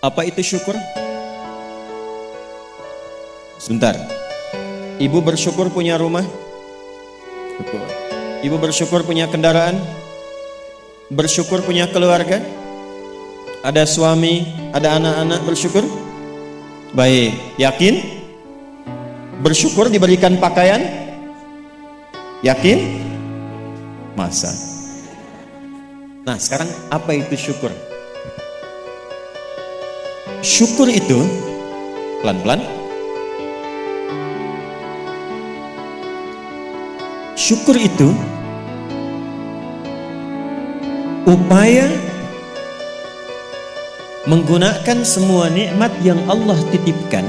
Apa itu syukur? Sebentar. Ibu bersyukur punya rumah? Syukur. Ibu bersyukur punya kendaraan? Bersyukur punya keluarga? Ada suami, ada anak-anak, bersyukur? Baik, yakin? Bersyukur diberikan pakaian? Yakin? Masa? Nah, sekarang apa itu syukur? Syukur itu pelan-pelan. Syukur itu upaya menggunakan semua nikmat yang Allah titipkan.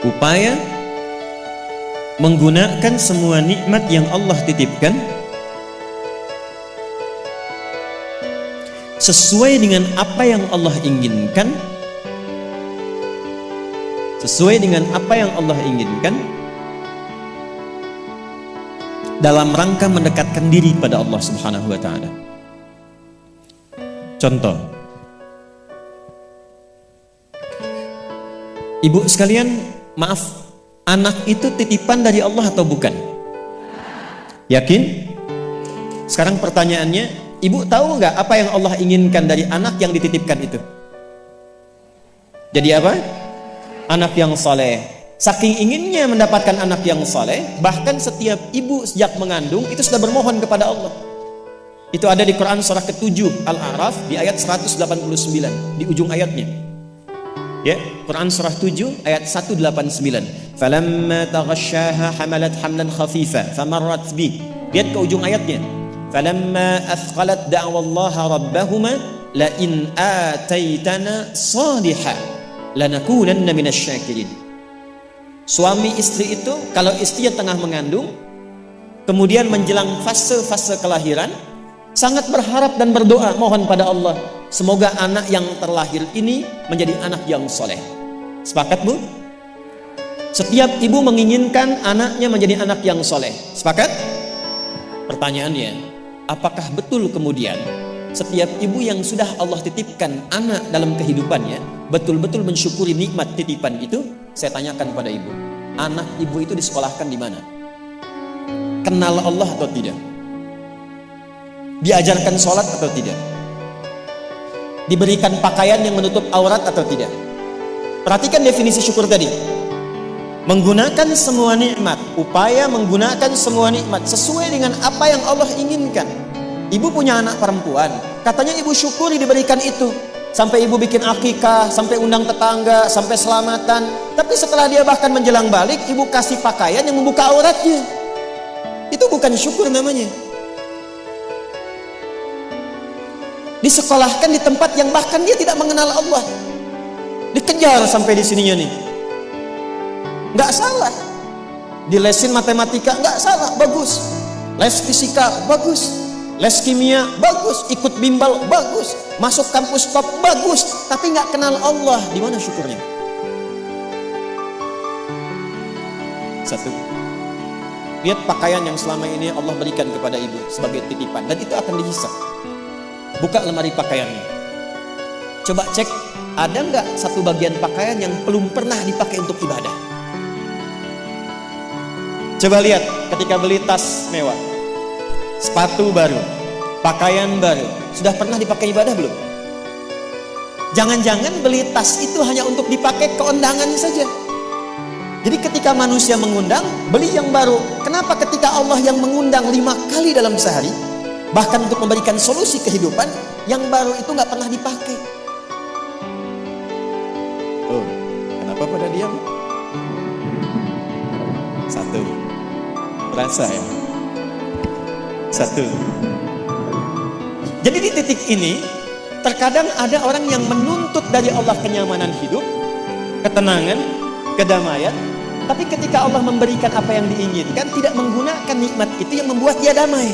Upaya menggunakan semua nikmat yang Allah titipkan sesuai dengan apa yang Allah inginkan, sesuai dengan apa yang Allah inginkan, dalam rangka mendekatkan diri pada Allah Subhanahu wa taala. Contoh, ibu sekalian, maaf, anak itu titipan dari Allah atau bukan? Yakin? Sekarang pertanyaannya, ibu tahu nggak apa yang Allah inginkan dari anak yang dititipkan itu? Jadi apa? Anak yang saleh. Saking inginnya mendapatkan anak yang saleh, bahkan setiap ibu sejak mengandung itu sudah bermohon kepada Allah. Itu ada di Quran surah ke-7 Al-A'raf di ayat 189 di ujung ayatnya. Ya, Quran surah 7 ayat 189. Falamma taghasyaha hamalat hamlan khafifa famarrat bi. Lihat ke ujung ayatnya. Falamma athqalat da'wallaha rabbahuma la in ataitana salihah lanakunanna minasyakirin. Suami istri itu kalau istrinya tengah mengandung, kemudian menjelang fase-fase kelahiran, sangat berharap dan berdoa mohon pada Allah, semoga anak yang terlahir ini menjadi anak yang soleh. Sepakat, Bu? Setiap ibu menginginkan anaknya menjadi anak yang soleh. Sepakat? Pertanyaannya, apakah betul kemudian setiap ibu yang sudah Allah titipkan anak dalam kehidupannya betul-betul mensyukuri nikmat titipan itu? Saya tanyakan pada ibu, anak ibu itu disekolahkan di mana? Kenal Allah atau tidak? Diajarkan sholat atau tidak? Diberikan pakaian yang menutup aurat atau tidak? Perhatikan definisi syukur tadi. Menggunakan semua nikmat, upaya menggunakan semua nikmat sesuai dengan apa yang Allah inginkan. Ibu punya anak perempuan, katanya ibu syukuri diberikan itu. Sampai ibu bikin akikah, sampai undang tetangga, sampai selamatan. Tapi setelah dia bahkan menjelang balik, ibu kasih pakaian yang membuka auratnya. Itu bukan syukur namanya. Disekolahkan di tempat yang bahkan dia tidak mengenal Allah. Dikejar sampai di sininya nih. Nggak salah. Dilesin matematika, nggak salah, bagus. Les fisika, bagus. Les kimia, bagus. Ikut bimbel, bagus. Masuk kampus top, bagus. Tapi nggak kenal Allah, di mana syukurnya? Satu, lihat pakaian yang selama ini Allah berikan kepada ibu sebagai titipan, dan itu akan dihisap. Buka lemari pakaiannya. Coba cek, ada nggak satu bagian pakaian yang belum pernah dipakai untuk ibadah? Coba lihat ketika beli tas mewah, sepatu baru, pakaian baru, sudah pernah dipakai ibadah belum? Jangan-jangan beli tas itu hanya untuk dipakai keundangan saja. Jadi ketika manusia mengundang, beli yang baru. Kenapa ketika Allah yang mengundang 5 kali dalam sehari, bahkan untuk memberikan solusi kehidupan, yang baru itu nggak pernah dipakai? Oh, kenapa pada diam? Satu, berasa ya? Satu. Jadi di titik ini, terkadang ada orang yang menuntut dari Allah kenyamanan hidup, ketenangan, kedamaian, tapi ketika Allah memberikan apa yang diinginkan, tidak menggunakan nikmat itu yang membuat dia damai.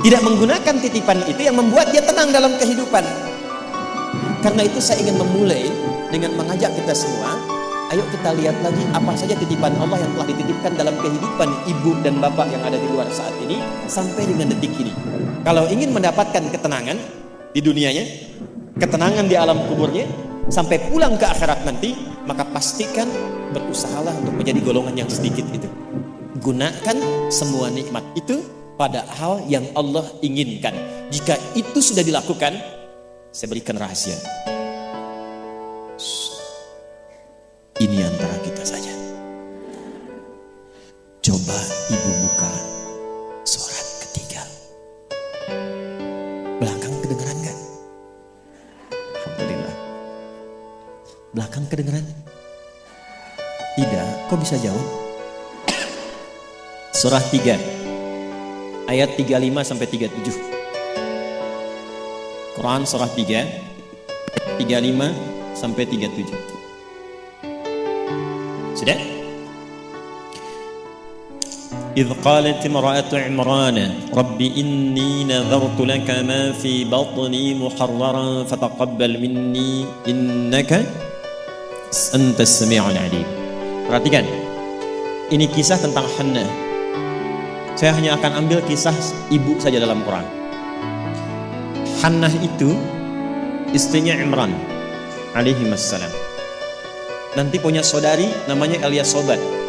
Tidak menggunakan titipan itu yang membuat dia tenang dalam kehidupan. Karena itu saya ingin memulai dengan mengajak kita semua, ayo kita lihat lagi apa saja titipan Allah yang telah dititipkan dalam kehidupan ibu dan bapak yang ada di luar saat ini sampai dengan detik ini. Kalau ingin mendapatkan ketenangan di dunianya, ketenangan di alam kuburnya, sampai pulang ke akhirat nanti, maka pastikan berusahalah untuk menjadi golongan yang sedikit itu. Gunakan semua nikmat itu pada hal yang Allah inginkan. Jika itu sudah dilakukan, saya berikan rahasia. Ini antara kita saja. Coba ibu buka surat ketiga. Belakang kedengeran gak? Alhamdulillah. Belakang kedengeran? Tidak, kok bisa jawab? Surah 3 ayat 35 sampai 37. Quran surah 3 35 sampai 37. Sudah? إذ قالت امرأة عمران رب إني نذرت لك ما في بطني محررا فتقبل مني إنك أنت السميع العليم. Perhatikan, ini kisah tentang Hannah. Saya hanya akan ambil kisah ibu saja dalam Quran. Hannah itu istrinya Imran alaihi wassalam. Nanti punya saudari namanya Eliasobat.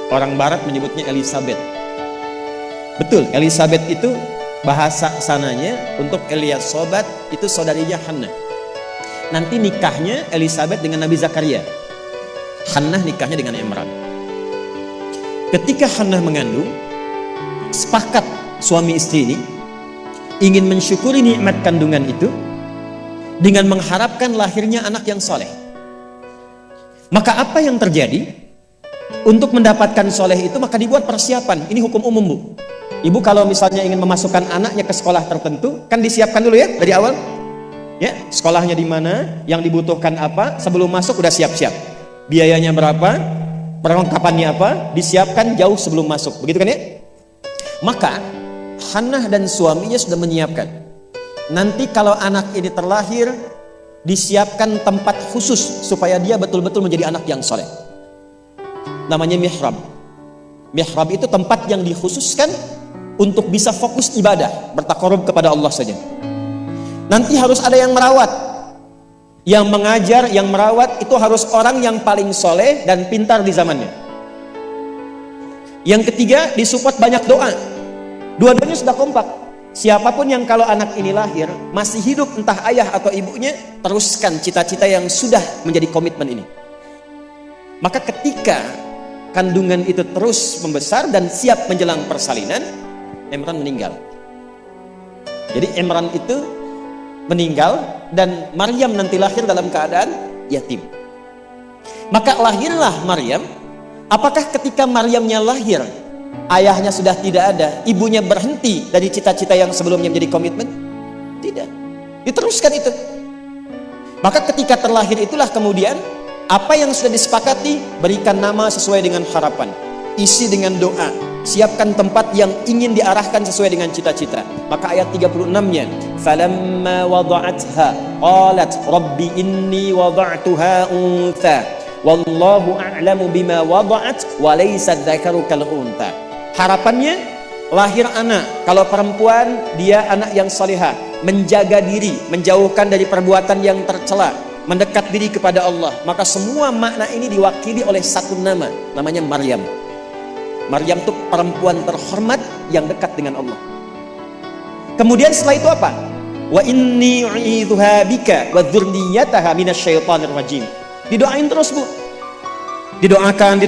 Orang barat menyebutnya Elizabeth. Betul, Elizabeth itu bahasa sananya untuk Eliasobat itu saudarinya Hannah. Nanti nikahnya Elizabeth dengan Nabi Zakaria. Hannah nikahnya dengan Imran. Ketika Hannah mengandung, sepakat suami istri ini ingin mensyukuri nikmat kandungan itu dengan mengharapkan lahirnya anak yang soleh. Maka apa yang terjadi? Untuk mendapatkan soleh itu maka dibuat persiapan. Ini hukum umum, Bu. Ibu kalau misalnya ingin memasukkan anaknya ke sekolah tertentu, kan disiapkan dulu ya dari awal. Ya, sekolahnya di mana, yang dibutuhkan apa, sebelum masuk udah siap-siap. Biayanya berapa, perlengkapannya apa, disiapkan jauh sebelum masuk. Begitu kan ya? Maka Hannah dan suaminya sudah menyiapkan. Nanti kalau anak ini terlahir, disiapkan tempat khusus supaya dia betul-betul menjadi anak yang soleh. Namanya mihrab. Mihrab itu tempat yang dikhususkan untuk bisa fokus ibadah, bertakarub kepada Allah saja. Nanti harus ada yang merawat. Yang mengajar, yang merawat itu harus orang yang paling soleh dan pintar di zamannya. Yang ketiga, disupport banyak doa. Dua-duanya sudah kompak. Siapapun yang kalau anak ini lahir masih hidup, entah ayah atau ibunya, teruskan cita-cita yang sudah menjadi komitmen ini. Maka ketika kandungan itu terus membesar dan siap menjelang persalinan, Imran meninggal. Jadi Imran itu meninggal dan Maryam nanti lahir dalam keadaan yatim. Maka lahirlah Maryam. Apakah ketika Maryamnya lahir, ayahnya sudah tidak ada, ibunya berhenti dari cita-cita yang sebelumnya menjadi komitmen? Tidak. Diteruskan itu. Maka ketika terlahir itulah kemudian apa yang sudah disepakati, berikan nama sesuai dengan harapan, isi dengan doa, siapkan tempat yang ingin diarahkan sesuai dengan cita-cita. Maka ayat 36-nya, falamma wada'atha qalat rabbi inni wada'tuha untha wallahu a'lamu bima wada'at wa laysa dzakaru kal untha. Harapannya lahir anak, kalau perempuan dia anak yang salihah, menjaga diri, menjauhkan dari perbuatan yang tercela, mendekat diri kepada Allah. Maka semua makna ini diwakili oleh satu nama, namanya Maryam. Maryam itu perempuan terhormat yang dekat dengan Allah. Kemudian setelah itu apa? Wa inni u'idzuha bika wa dzurriyyataha minasyaitonir rajim. Didoain terus, Bu. Didoakan.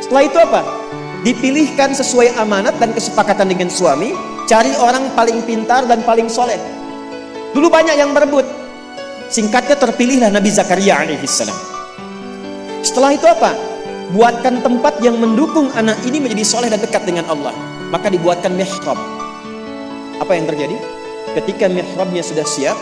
Setelah itu apa? Dipilihkan sesuai amanat dan kesepakatan dengan suami, cari orang paling pintar dan paling soleh. Dulu banyak yang berebut. Singkatnya terpilihlah Nabi Zakaria alaihissalam. Setelah itu apa? Buatkan tempat yang mendukung anak ini menjadi soleh dan dekat dengan Allah. Maka dibuatkan mihrab. Apa yang terjadi? Ketika mihrabnya sudah siap,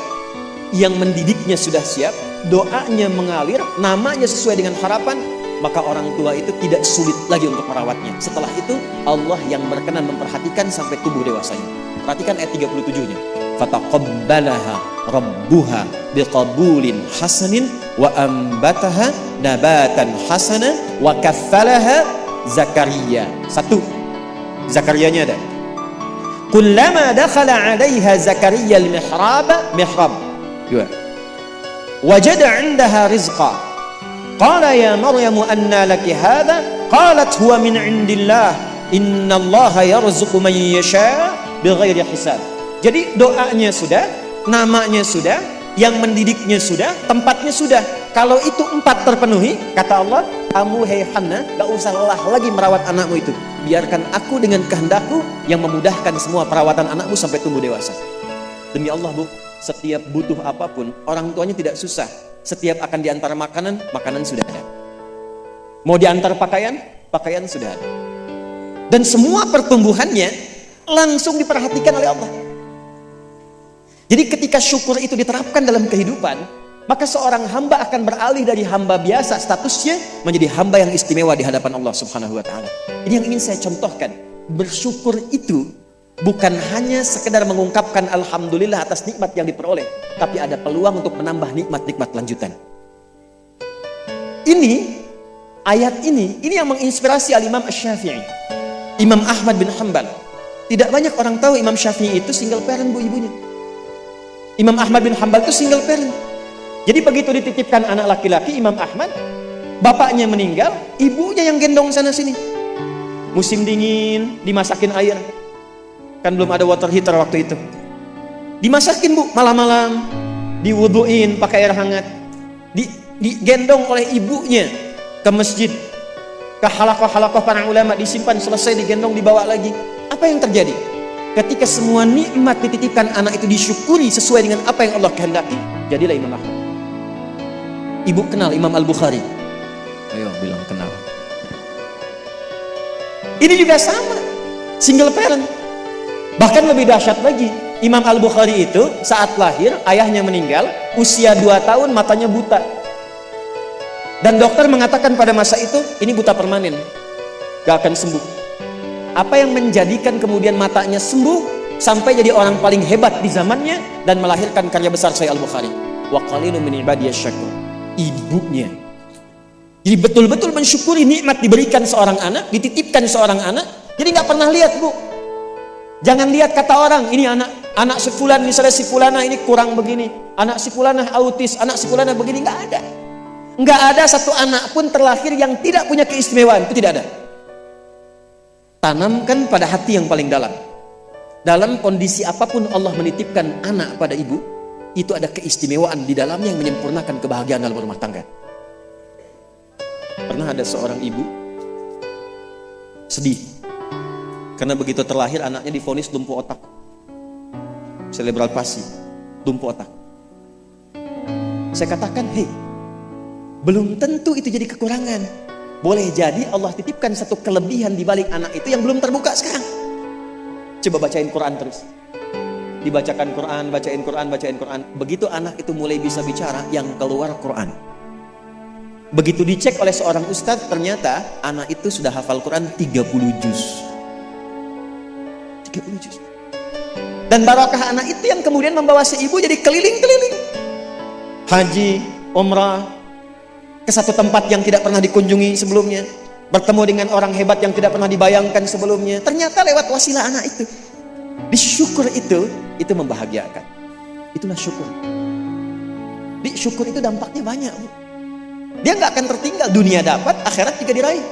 yang mendidiknya sudah siap, doanya mengalir, namanya sesuai dengan harapan, maka orang tua itu tidak sulit lagi untuk merawatnya. Setelah itu Allah yang berkenan memperhatikan sampai tubuh dewasanya. Perhatikan ayat 37-nya. Fataqabbalaha rabbuha biqabulin hasanin wa ambataha nabatan hasana wa kaffalaha Zakaria. Satu, Zakariyanya ada. Kullama dakhala 'alaiha Zakaria al-mihrab, dua. Wajada 'indaha rizqa. Qala ya Maryam anna laki hadha? Qalat huwa min 'indillah. Innallaha yarzuqu man yasha' bighairi hisab. Jadi doanya sudah, namanya sudah, yang mendidiknya sudah, tempatnya sudah. Kalau itu 4 terpenuhi, kata Allah, kamu hai Hannah, gak usah lelah lagi merawat anakmu itu. Biarkan aku dengan kehendakku yang memudahkan semua perawatan anakmu sampai tumbuh dewasa. Demi Allah Bu, setiap butuh apapun, orang tuanya tidak susah. Setiap akan diantar makanan, makanan sudah ada. Mau diantar pakaian, pakaian sudah ada. Dan semua pertumbuhannya langsung diperhatikan oleh Allah. Jadi ketika syukur itu diterapkan dalam kehidupan, maka seorang hamba akan beralih dari hamba biasa statusnya menjadi hamba yang istimewa di hadapan Allah Subhanahu wa taala. Ini yang ingin saya contohkan. Bersyukur itu bukan hanya sekedar mengungkapkan alhamdulillah atas nikmat yang diperoleh, tapi ada peluang untuk menambah nikmat-nikmat lanjutan. Ini ayat ini yang menginspirasi Al-Imam Asy-Syafi'i, Imam Ahmad bin Hanbal. Tidak banyak orang tahu Imam Syafi'i itu single parent Bu ibunya. Imam Ahmad bin Hanbal itu single parent. Jadi begitu dititipkan anak laki-laki Imam Ahmad, bapaknya meninggal, ibunya yang gendong sana sini. Musim dingin, dimasakin air. Kan belum ada water heater waktu itu. Dimasakin Bu, malam-malam, diwuduin pakai air hangat. Digendong oleh ibunya ke masjid, ke halakoh-halakoh para ulama, disimpan, selesai digendong, dibawa lagi. Apa yang terjadi? Ketika semua nikmat dititipkan anak itu disyukuri sesuai dengan apa yang Allah kehendaki, jadilah Imam Ahmad. Ibu kenal Imam Al-Bukhari? Ayo bilang kenal. Ini juga sama, single parent. Bahkan lebih dahsyat lagi, Imam Al-Bukhari itu saat lahir ayahnya meninggal, usia 2 tahun, matanya buta. Dan dokter mengatakan pada masa itu, ini buta permanen, gak akan sembuh. Apa yang menjadikan kemudian matanya sembuh sampai jadi orang paling hebat di zamannya dan melahirkan karya besar Sahih Al-Bukhari. Wa qalilun min ibadiyasy syakur. Ibunya. Jadi betul-betul mensyukuri nikmat diberikan seorang anak, dititipkan seorang anak. Jadi nggak pernah lihat Bu. Jangan lihat kata orang, ini anak si fulan, misalnya si fulana ini kurang begini, anak si fulana autis, anak si fulana begini, nggak ada. Nggak ada satu anak pun terlahir yang tidak punya keistimewaan, itu tidak ada. Tanamkan pada hati yang paling dalam. Dalam kondisi apapun Allah menitipkan anak pada ibu, itu ada keistimewaan di dalamnya yang menyempurnakan kebahagiaan dalam rumah tangga. Pernah ada seorang ibu sedih karena begitu terlahir anaknya divonis lumpuh otak, cerebral palsy, lumpuh otak. Saya katakan, hei, belum tentu itu jadi kekurangan. Boleh jadi Allah titipkan satu kelebihan di balik anak itu yang belum terbuka sekarang. Coba bacain Quran terus. Dibacakan Quran, bacain Quran, bacain Quran. Begitu anak itu mulai bisa bicara, yang keluar Quran. Begitu dicek oleh seorang ustadz, ternyata anak itu sudah hafal Quran 30 juz. 30 juz. Dan barakah anak itu yang kemudian membawa si ibu jadi keliling-keliling. Haji, umrah, ke satu tempat yang tidak pernah dikunjungi sebelumnya, bertemu dengan orang hebat yang tidak pernah dibayangkan sebelumnya. Ternyata lewat wasilah anak itu. Disyukur itu membahagiakan. Itulah syukur. Di syukur itu dampaknya banyak Bu. Dia nggak akan tertinggal, dunia dapat, akhirat juga diraih.